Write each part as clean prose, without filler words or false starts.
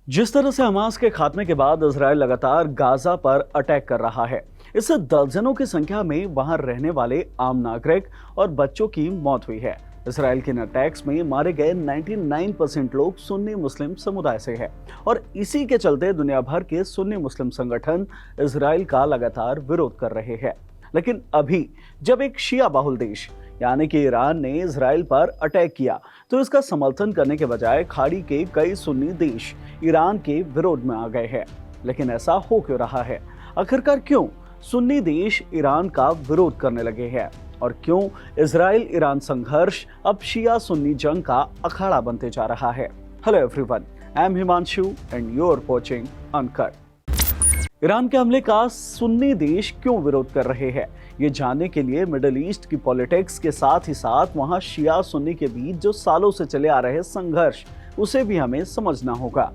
जिस तरह से हमास के खात्मे के बाद इजराइल लगातार गाजा पर अटैक कर रहा है, इससे दर्जनों की संख्या में वहां रहने वाले आम नागरिक और बच्चों की मौत हुई है। इसराइल के इन अटैक्स में मारे गए 99% लोग सुन्नी मुस्लिम समुदाय से हैं और इसी के चलते दुनिया भर के सुन्नी मुस्लिम संगठन इजराइल का लगातार विरोध कर रहे हैं। लेकिन अभी जब एक शिया बाहुल देश यानी कि ईरान ने इजराइल पर अटैक किया, तो इसका समर्थन करने के बजाय खाड़ी के कई सुन्नी देश ईरान के विरोध में आ गए हैं। लेकिन ऐसा हो क्यों रहा है? आखिरकार क्यों सुन्नी देश ईरान का विरोध करने लगे हैं और क्यों इजराइल ईरान संघर्ष अब शिया सुन्नी जंग का अखाड़ा बनते जा रहा है? Hello everyone, I am Himanshu and you are watching uncut. Iran के हमले का सुन्नी देश क्यों विरोध कर रहे हैं, ये जानने के लिए मिडिल ईस्ट की पॉलिटिक्स के साथ ही साथ वहां शिया सुन्नी के बीच जो सालों से चले आ रहे संघर्ष, उसे भी हमें समझना होगा।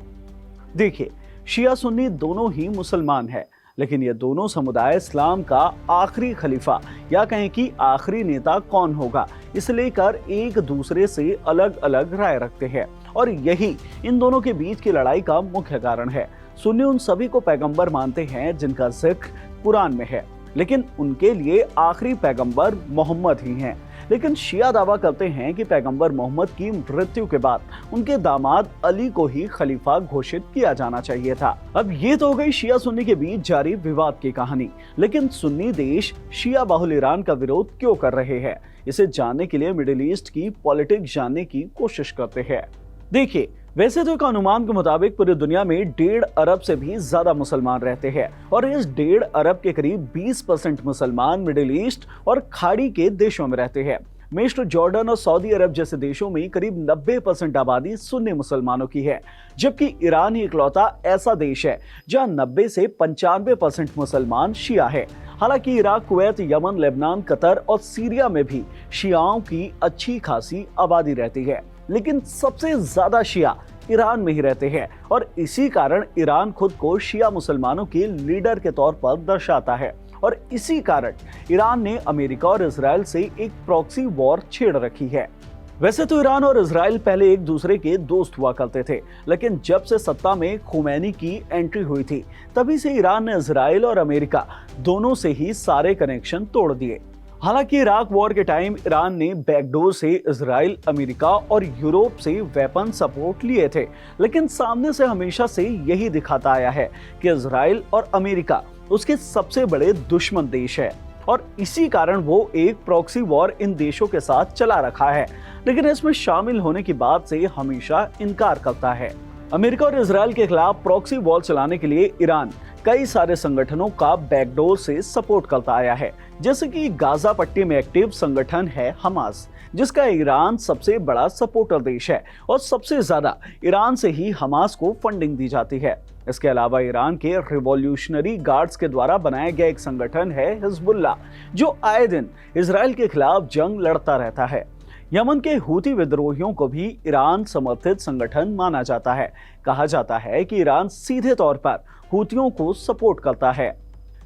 देखिए, शिया सुन्नी दोनों ही मुसलमान हैं, लेकिन ये दोनों समुदाय इस्लाम का आखिरी खलीफा या कहें कि आखिरी नेता कौन होगा, इसे लेकर एक दूसरे से अलग अलग राय रखते हैं और यही इन दोनों के बीच की लड़ाई का मुख्य कारण है। सुन्नी उन सभी को पैगंबर मानते हैं जिनका जिक्र कुरान में है, लेकिन उनके लिए आखिरी पैगंबर मोहम्मद ही हैं। लेकिन शिया दावा करते हैं कि पैगंबर मोहम्मद की मृत्यु के बाद उनके दामाद अली को ही खलीफा घोषित किया जाना चाहिए था। अब ये तो हो गई शिया सुन्नी के बीच जारी विवाद की कहानी, लेकिन सुन्नी देश शिया बाहुल ईरान का विरोध क्यों कर रहे हैं, इसे जानने के लिए मिडिल ईस्ट की पॉलिटिक्स जानने की कोशिश करते हैं। देखिए, वैसे तो एक अनुमान के मुताबिक पूरी दुनिया में 1.5 अरब से भी ज्यादा मुसलमान रहते हैं और इस 1.5 अरब के करीब 20% मुसलमान मिडिल ईस्ट और खाड़ी के देशों में रहते हैं। मिस्र, जॉर्डन और सऊदी अरब जैसे देशों में करीब 90% आबादी सुन्नी मुसलमानों की है, जबकि ईरान ही इकलौता ऐसा देश है जहां 90 से 95% मुसलमान शिया है। हालांकि Iraq, Kuwait, Yemen, Lebanon, Qatar और सीरिया में भी शियाओं की अच्छी खासी आबादी रहती है, लेकिन सबसे ज्यादा शिया ईरान में ही रहते हैं और इसी कारण ईरान खुद को शिया मुसलमानों के लीडर के तौर पर दर्शाता है और इसी कारण ईरान ने अमेरिका और इजराइल से एक प्रॉक्सी वॉर छेड़ रखी है। वैसे तो ईरान और इजराइल पहले एक दूसरे के दोस्त हुआ करते थे, लेकिन जब से सत्ता में खुमैनी की एंट्री हुई थी, तभी से ईरान ने इजराइल और अमेरिका दोनों से ही सारे कनेक्शन तोड़ दिए। हालांकि इराक वॉर के टाइम ईरान ने बैकडोर से इजराइल, अमेरिका और यूरोप से वेपन सपोर्ट लिए थे, लेकिन सामने से हमेशा से यही दिखाता आया है कि इजराइल और अमेरिका उसके सबसे बड़े दुश्मन देश है और इसी कारण वो एक प्रॉक्सी वॉर इन देशों के साथ चला रखा है, लेकिन इसमें शामिल होने की बात से हमेशा इनकार करता है। अमेरिका और इजराइल के खिलाफ प्रॉक्सी वॉर चलाने के लिए ईरान कई सारे संगठनों का बैकडोर से सपोर्ट करता आया है, जैसे कि गाजा पट्टी में एक्टिव संगठन है हमास, जिसका ईरान सबसे बड़ा सपोर्टर देश है और सबसे ज्यादा ईरान से ही हमास को फंडिंग दी जाती है। इसके अलावा ईरान के रिवॉल्यूशनरी गार्ड्स के द्वारा बनाया गया एक संगठन है हिजबुल्लाह, जो आए दिन इजराइल के खिलाफ जंग लड़ता रहता है। यमन के हूती विद्रोहियों को भी ईरान समर्थित संगठन माना जाता है। कहा जाता है कि ईरान सीधे तौर पर हूतियों को सपोर्ट करता है,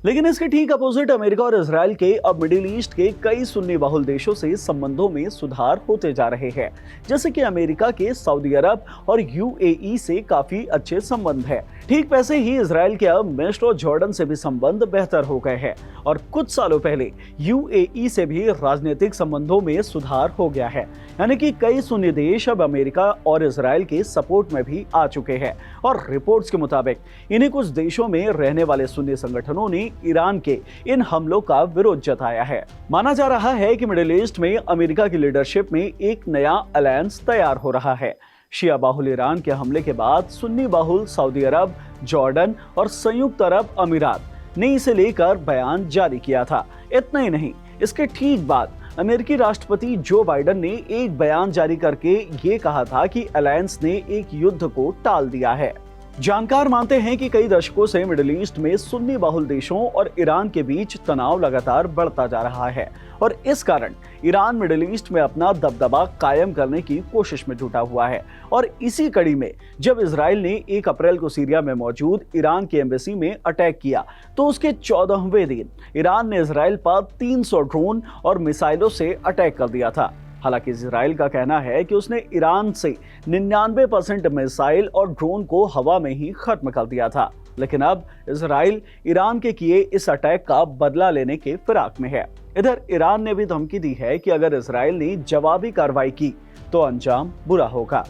लेकिन इसके ठीक अपोजिट अमेरिका और इजराइल के अब मिडिल ईस्ट के कई सुन्नी बहुल देशों से संबंधों में सुधार होते जा रहे हैं, जैसे कि अमेरिका के सऊदी अरब और यूएई से काफी अच्छे संबंध है। ठीक वैसे ही इजराइल के अब मिस्र और जॉर्डन से भी संबंध बेहतर हो गए हैं और कुछ सालों पहले यूएई से भी राजनीतिक संबंधों में सुधार हो गया है, यानी कि कई सुन्नी देश अब अमेरिका और इजराइल के सपोर्ट में भी आ चुके हैं और रिपोर्ट्स के मुताबिक इन्हीं कुछ देशों में रहने वाले सुन्नी संगठनों ने ईरान के इन हमलों का विरोध जताया है। माना जा रहा है कि मिडिल ईस्ट में अमेरिका की लीडरशिप में एक नया अलायंस तैयार हो रहा है। शिया बाहुल ईरान के हमले के बाद सुन्नी बाहुल सऊदी अरब, जॉर्डन और संयुक्त अरब अमीरात ने इसे लेकर बयान जारी किया था। इतना ही नहीं, इसके ठीक बाद अमेरिकी राष्ट्रपति जो बाइडेन ने एक बयान जारी करके ये कहा था कि अलायंस ने एक युद्ध को टाल दिया है। जानकार मानते हैं कि कई दशकों से मिडिल ईस्ट में सुन्नी बाहुल देशों और ईरान के बीच तनाव लगातार बढ़ता जा रहा है और इस कारण ईरान मिडिल ईस्ट में अपना दबदबा कायम करने की कोशिश में जुटा हुआ है। और इसी कड़ी में जब इजराइल ने 1 अप्रैल को सीरिया में मौजूद ईरान की एम्बेसी में अटैक किया, तो उसके 14वें दिन ईरान ने इजराइल पर 300 ड्रोन और मिसाइलों से अटैक कर दिया था। हालांकि इजराइल का कहना है कि उसने ईरान से 99% मिसाइल और ड्रोन को हवा में ही खत्म कर दिया था, लेकिन अब इजराइल ईरान के किए इस अटैक का बदला लेने के फिराक में है। इधर ईरान ने भी धमकी दी है कि अगर इजराइल ने जवाबी कार्रवाई की तो अंजाम बुरा होगा।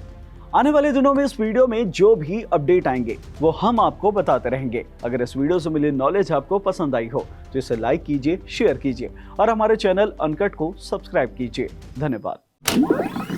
आने वाले दिनों में इस वीडियो में जो भी अपडेट आएंगे वो हम आपको बताते रहेंगे। अगर इस वीडियो से मिली नॉलेज आपको पसंद आई हो तो इसे लाइक कीजिए, शेयर कीजिए और हमारे चैनल अनकट को सब्सक्राइब कीजिए। धन्यवाद।